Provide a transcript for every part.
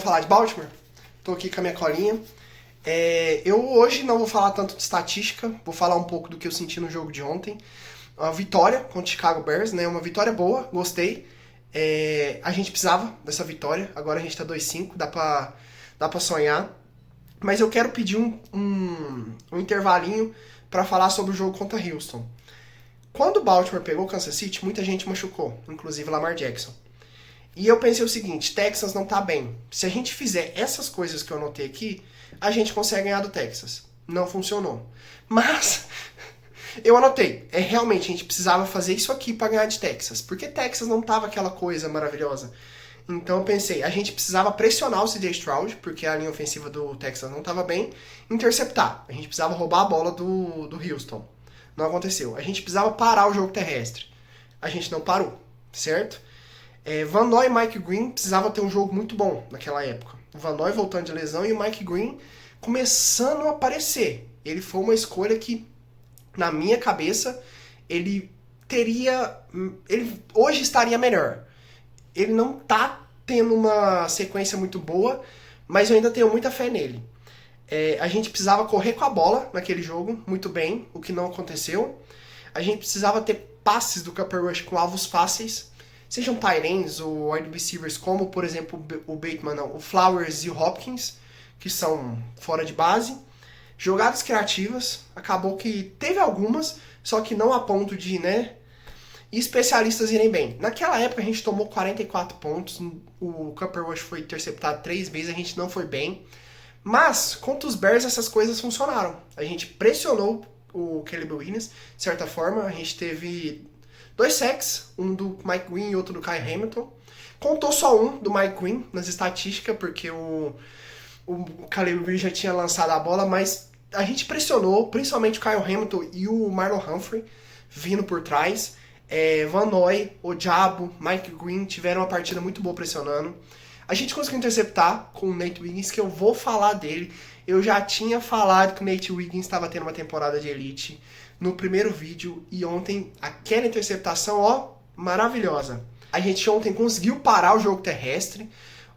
Vamos falar de Baltimore? Tô aqui com a minha colinha. Eu hoje não vou falar tanto de estatística, vou falar um pouco do que eu senti no jogo de ontem. Uma vitória contra o Chicago Bears, né? Uma vitória boa, gostei. A gente precisava dessa vitória, agora a gente tá 2-5, dá pra sonhar. Mas eu quero pedir um intervalinho pra falar sobre o jogo contra Houston. Quando o Baltimore pegou o Kansas City, muita gente machucou, inclusive Lamar Jackson. E eu pensei o seguinte, Texas não tá bem. Se a gente fizer essas coisas que eu anotei aqui, a gente consegue ganhar do Texas. Não funcionou. Mas eu anotei, realmente a gente precisava fazer isso aqui pra ganhar de Texas. Porque Texas não tava aquela coisa maravilhosa. Então eu pensei, a gente precisava pressionar o CJ Stroud, porque a linha ofensiva do Texas não tava bem, interceptar. A gente precisava roubar a bola do Houston. Não aconteceu. A gente precisava parar o jogo terrestre. A gente não parou, certo? Van Noy e Mike Green precisavam ter um jogo muito bom naquela época. O Van Noy voltando de lesão e o Mike Green começando a aparecer. Ele foi uma escolha que, na minha cabeça, ele hoje estaria melhor. Ele não tá tendo uma sequência muito boa, mas eu ainda tenho muita fé nele. A gente precisava correr com a bola naquele jogo, muito bem, o que não aconteceu. A gente precisava ter passes do Cooper Rush com alvos fáceis, sejam tight ends ou wide receivers, como, por exemplo, o Bateman, não, o Flowers e o Hopkins, que são fora de base. Jogadas criativas, acabou que teve algumas, só que não a ponto de, né, especialistas irem bem. Naquela época a gente tomou 44 pontos, o Cooper Rush foi interceptado 3 vezes, a gente não foi bem. Mas, contra os Bears, essas coisas funcionaram. A gente pressionou o Caleb Williams, de certa forma. A gente teve 2 sacks, um do Mike Green e outro do Kyle Hamilton. Contou só um do Mike Green nas estatísticas, porque o Caleb Williams já tinha lançado a bola, mas a gente pressionou, principalmente o Kyle Hamilton e o Marlon Humphrey, vindo por trás. Van Noy, o Diabo, Mike Green tiveram uma partida muito boa pressionando. A gente conseguiu interceptar com o Nate Wiggins, que eu vou falar dele. Eu já tinha falado que o Nate Wiggins estava tendo uma temporada de elite no primeiro vídeo. E ontem, aquela interceptação, ó, maravilhosa. A gente ontem conseguiu parar o jogo terrestre.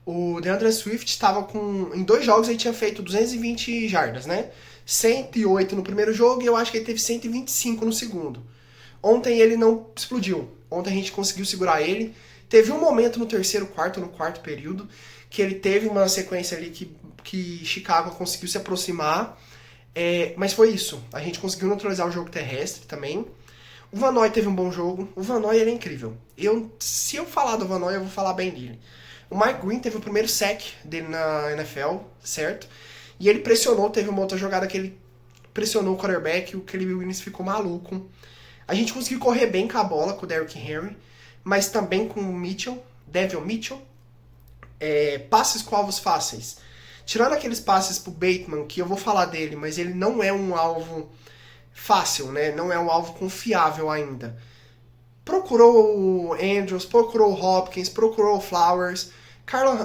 O DeAndre Swift estava com... Em 2 jogos ele tinha feito 220 jardas, né? 108 no primeiro jogo e eu acho que ele teve 125 no segundo. Ontem ele não explodiu. Ontem a gente conseguiu segurar ele. Teve um momento no terceiro quarto, no quarto período, que ele teve uma sequência ali que Chicago conseguiu se aproximar, mas foi isso. A gente conseguiu neutralizar o jogo terrestre também. O Van Noy teve um bom jogo. O Van Noy, ele é incrível. Se eu falar do Van Noy, eu vou falar bem dele. O Mike Green teve o primeiro sack dele na NFL, certo? E ele pressionou, teve uma outra jogada que ele pressionou o quarterback, o Caleb Williams ficou maluco. A gente conseguiu correr bem com a bola, com o Derrick Henry, mas também com o Devin Mitchell, passes com alvos fáceis. Tirando aqueles passes pro Bateman, que eu vou falar dele, mas ele não é um alvo fácil, né? Não é um alvo confiável ainda. Procurou o Andrews, procurou o Hopkins, procurou o Flowers.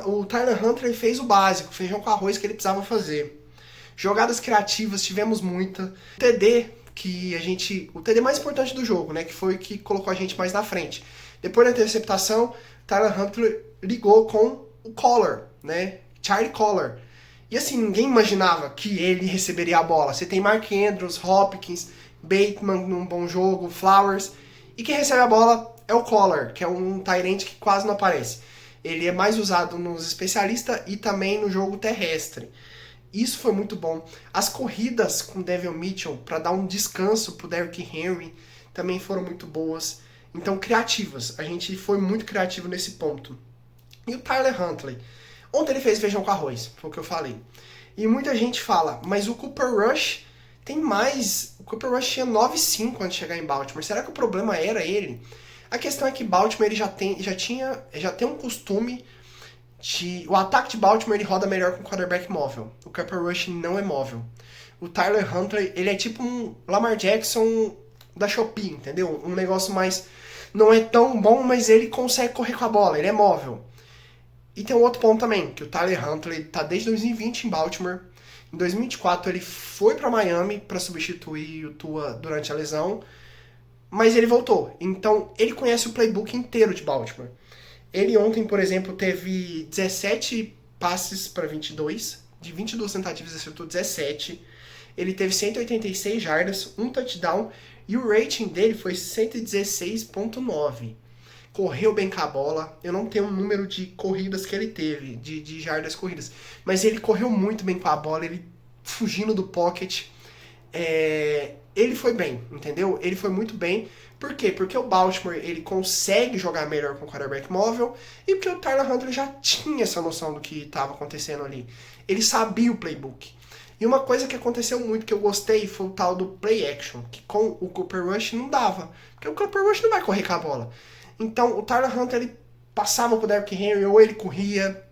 O Tyler Huntley fez o básico, feijão com arroz que ele precisava fazer. Jogadas criativas, tivemos muita. O TD mais importante do jogo, né? Que foi o que colocou a gente mais na frente. Depois da interceptação, Tyler Huntley ligou com o Collar, né? Charlie Collar. E assim, ninguém imaginava que ele receberia a bola. Você tem Mark Andrews, Hopkins, Bateman num bom jogo, Flowers. E quem recebe a bola é o Collar, que é um tight end que quase não aparece. Ele é mais usado nos especialistas e também no jogo terrestre. Isso foi muito bom. As corridas com o Devin Mitchell para dar um descanso pro Derrick Henry também foram muito boas. Então, criativas. A gente foi muito criativo nesse ponto. E o Tyler Huntley? Ontem ele fez feijão com arroz, foi o que eu falei. E muita gente fala, mas o Cooper Rush tem mais. O Cooper Rush tinha 9,5 antes de chegar em Baltimore. Será que o problema era ele? A questão é que Baltimore ele já tem um costume de... O ataque de Baltimore ele roda melhor com o quarterback móvel. O Cooper Rush não é móvel. O Tyler Huntley, ele é tipo um Lamar Jackson da Shopee, entendeu? Um negócio mais... Não é tão bom, mas ele consegue correr com a bola, ele é móvel. E tem um outro ponto também, que o Tyler Huntley tá desde 2020 em Baltimore. Em 2024 ele foi para Miami para substituir o Tua durante a lesão, mas ele voltou. Então ele conhece o playbook inteiro de Baltimore. Ele ontem, por exemplo, teve 17 passes para 22. De 22 tentativas, acertou 17. Ele teve 186 jardas, um touchdown, e o rating dele foi 116.9. Correu bem com a bola. Eu não tenho o número de corridas que ele teve, de jardas corridas, mas ele correu muito bem com a bola, ele fugindo do pocket. Ele foi bem, entendeu? Ele foi muito bem. Por quê? Porque o Baltimore ele consegue jogar melhor com o quarterback móvel e porque o Tyler Huntley já tinha essa noção do que estava acontecendo ali. Ele sabia o playbook. E uma coisa que aconteceu muito que eu gostei foi o tal do play action, que com o Cooper Rush não dava. Porque o Cooper Rush não vai correr com a bola. Então o Tyler Huntley ele passava pro Derrick Henry ou ele corria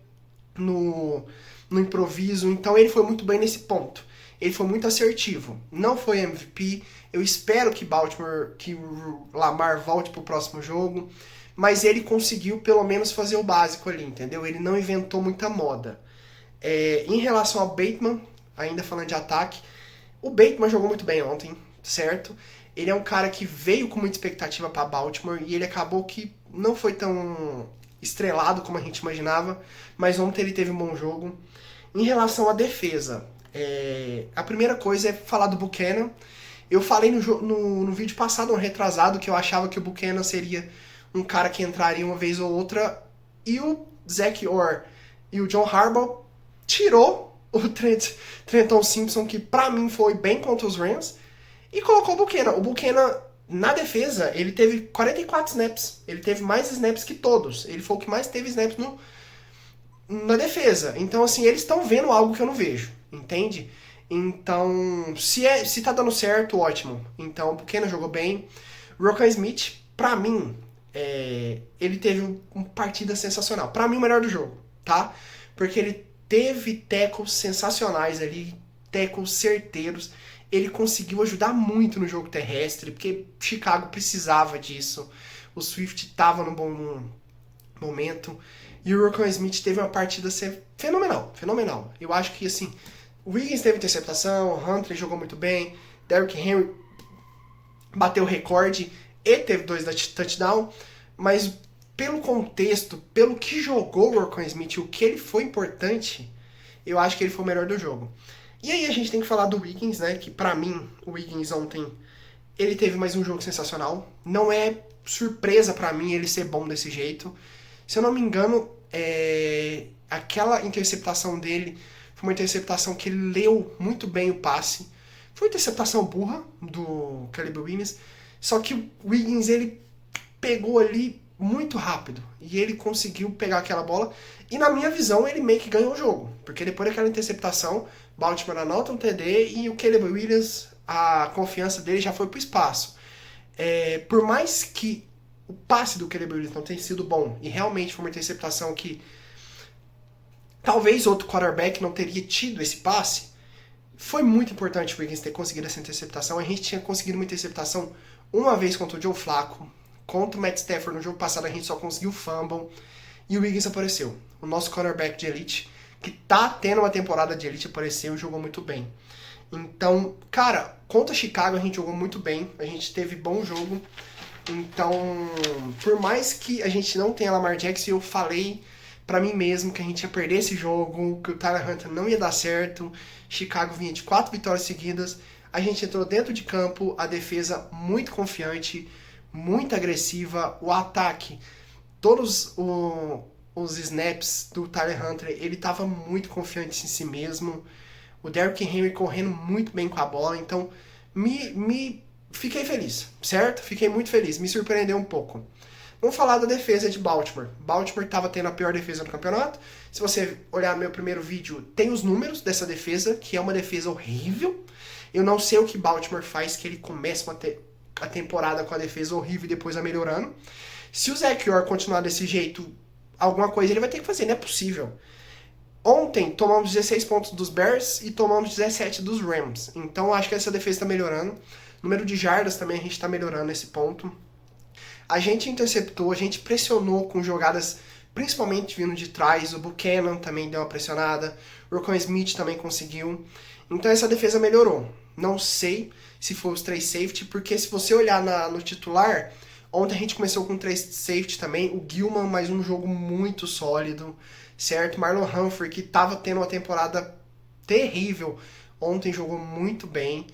no improviso. Então ele foi muito bem nesse ponto. Ele foi muito assertivo. Não foi MVP. Eu espero que o Lamar volte pro próximo jogo. Mas ele conseguiu pelo menos fazer o básico ali, entendeu? Ele não inventou muita moda. Em relação ao Bateman, ainda falando de ataque, o Bateman jogou muito bem ontem, certo? Ele é um cara que veio com muita expectativa para Baltimore e ele acabou que não foi tão estrelado como a gente imaginava, mas ontem ele teve um bom jogo. Em relação à defesa, a primeira coisa é falar do Buchanan. Eu falei no vídeo passado, um retrasado, que eu achava que o Buchanan seria um cara que entraria uma vez ou outra, e o Zach Orr e o John Harbaugh tirou o Trenton Simpson, que pra mim foi bem contra os Rams, e colocou o Buchanan. O Buchanan, na defesa, ele teve 44 snaps. Ele teve mais snaps que todos. Ele foi o que mais teve snaps na defesa. Então, assim, eles estão vendo algo que eu não vejo, entende? Então, se tá dando certo, ótimo. Então, o Buchanan jogou bem. Roquan Smith, pra mim, ele teve uma partida sensacional. Pra mim, o melhor do jogo, tá? Porque ele teve tackles sensacionais ali, tackles certeiros. Ele conseguiu ajudar muito no jogo terrestre, porque Chicago precisava disso. O Swift estava num bom momento. E o Roquan Smith teve uma partida fenomenal. Eu acho que, assim, o Wiggins teve interceptação, o Huntley jogou muito bem, Derrick Henry bateu o recorde e teve 2 touchdowns, mas pelo contexto, pelo que jogou o Roquan Smith, o que ele foi importante, eu acho que ele foi o melhor do jogo. E aí a gente tem que falar do Wiggins, né? Que pra mim, o Wiggins ontem, ele teve mais um jogo sensacional. Não é surpresa pra mim ele ser bom desse jeito. Se eu não me engano, aquela interceptação dele foi uma interceptação que ele leu muito bem o passe. Foi uma interceptação burra do Caleb Williams, só que o Wiggins ele pegou ali muito rápido e ele conseguiu pegar aquela bola e na minha visão ele meio que ganhou o jogo, porque depois daquela interceptação Baltimore anota um TD e o Caleb Williams, a confiança dele já foi pro espaço. Por mais que o passe do Caleb Williams não tenha sido bom e realmente foi uma interceptação que talvez outro quarterback não teria tido esse passe, foi muito importante o Wiggins ter conseguido essa interceptação. A gente tinha conseguido uma interceptação uma vez contra o Joe Flacco, contra o Matt Stafford no jogo passado a gente só conseguiu fumble e o Wiggins apareceu. O nosso quarterback de elite, que tá tendo uma temporada de elite, apareceu e jogou muito bem. Então, cara, contra Chicago a gente jogou muito bem, a gente teve bom jogo. Então, por mais que a gente não tenha Lamar Jackson, eu falei pra mim mesmo que a gente ia perder esse jogo, que o Tyler Huntley não ia dar certo. Chicago vinha de 4 vitórias seguidas. A gente entrou dentro de campo, a defesa muito confiante, muito agressiva, o ataque, todos os snaps do Tyler Huntley, ele estava muito confiante em si mesmo. O Derrick Henry correndo muito bem com a bola, então fiquei feliz, certo? Fiquei muito feliz, me surpreendeu um pouco. Vamos falar da defesa de Baltimore. Baltimore estava tendo a pior defesa do campeonato. Se você olhar meu primeiro vídeo, tem os números dessa defesa, que é uma defesa horrível. Eu não sei o que Baltimore faz, que ele começa a temporada com a defesa horrível e depois vai melhorando. Se o Zach Orr continuar desse jeito, alguma coisa ele vai ter que fazer, não é possível. Ontem tomamos 16 pontos dos Bears e tomamos 17 dos Rams. Então acho que essa defesa está melhorando. Número de jardas também a gente está melhorando nesse ponto. A gente interceptou, a gente pressionou com jogadas principalmente vindo de trás. O Buchanan também deu uma pressionada. O Roquan Smith também conseguiu. Então essa defesa melhorou. Não sei se foi os 3 safety, porque se você olhar no titular, Ontem a gente começou com 3 safety também. O Gilman, mais um jogo muito sólido, certo? Marlon Humphrey, que estava tendo uma temporada terrível, ontem jogou muito bem.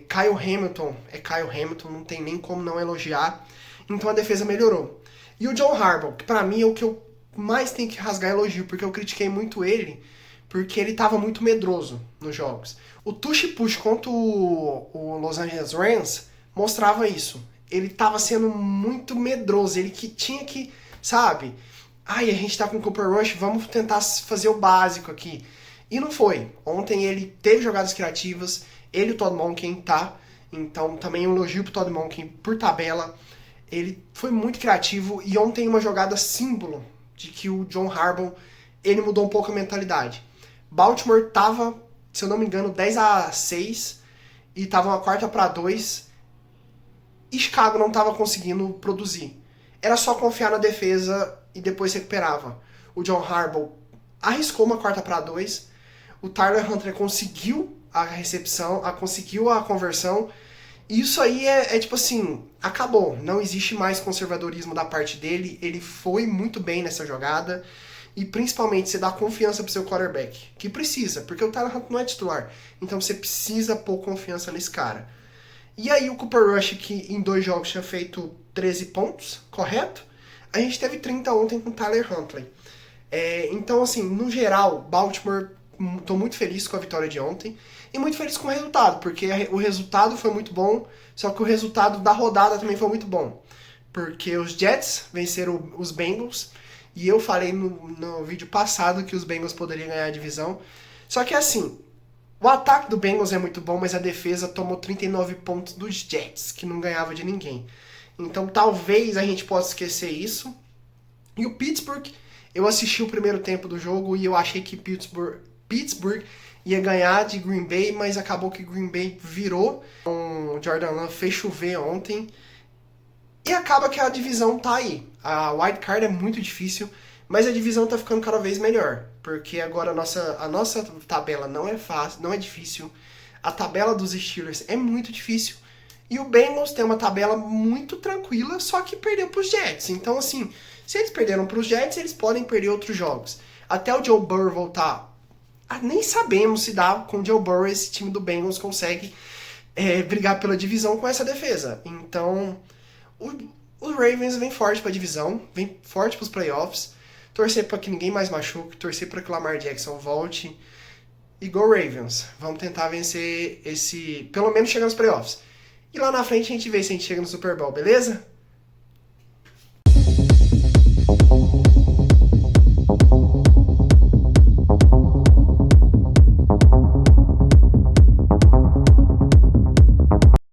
Kyle Hamilton, não tem nem como não elogiar. Então a defesa melhorou. E o John Harbaugh, que pra mim é o que eu mais tenho que rasgar elogio, porque eu critiquei muito ele, porque ele tava muito medroso nos jogos. O tush push contra o Los Angeles Rams mostrava isso. Ele tava sendo muito medroso, ele que tinha que, sabe? Ai, a gente tá com o Cooper Rush, vamos tentar fazer o básico aqui. E não foi. Ontem ele teve jogadas criativas, ele e o Todd Monken, tá? Então também um elogio pro Todd Monken por tabela. Ele foi muito criativo e ontem uma jogada símbolo de que o John Harbaugh, ele mudou um pouco a mentalidade. Baltimore tava, se eu não me engano, 10-6 e tava uma 4-2 e Chicago não tava conseguindo produzir. Era só confiar na defesa e depois recuperava. O John Harbaugh arriscou uma 4-2, o Tyler Huntley conseguiu a recepção, conseguiu a conversão. Isso aí é tipo assim, acabou. Não existe mais conservadorismo da parte dele. Ele foi muito bem nessa jogada. E principalmente você dá confiança pro seu quarterback. Que precisa, porque o Tyler Huntley não é titular. Então você precisa pôr confiança nesse cara. E aí o Cooper Rush, que em 2 jogos tinha feito 13 pontos, correto? A gente teve 30 ontem com o Tyler Huntley. Então assim, no geral, Baltimore, tô muito feliz com a vitória de ontem. E muito feliz com o resultado, porque o resultado foi muito bom, só que o resultado da rodada também foi muito bom. Porque os Jets venceram os Bengals, e eu falei no vídeo passado que os Bengals poderiam ganhar a divisão. Só que assim, o ataque do Bengals é muito bom, mas a defesa tomou 39 pontos dos Jets, que não ganhava de ninguém. Então talvez a gente possa esquecer isso. E o Pittsburgh, eu assisti o primeiro tempo do jogo e eu achei que Pittsburgh ia ganhar de Green Bay, mas acabou que Green Bay virou. O Jordan Love fez chover ontem. E acaba que a divisão tá aí. A wild card é muito difícil, mas a divisão tá ficando cada vez melhor. Porque agora a nossa tabela não é fácil, não é difícil. A tabela dos Steelers é muito difícil. E o Bengals tem uma tabela muito tranquila, só que perdeu pros Jets. Então, assim, se eles perderam pros Jets, eles podem perder outros jogos. Até o Joe Burrow voltar, nem sabemos se dá com o Joe Burrow esse time do Bengals consegue brigar pela divisão com essa defesa. Então, os Ravens vem forte pra divisão, vem forte pros playoffs, torcer pra que ninguém mais machuque, torcer pra que o Lamar Jackson volte e go Ravens. Vamos tentar vencer pelo menos chegar nos playoffs. E lá na frente a gente vê se a gente chega no Super Bowl, beleza?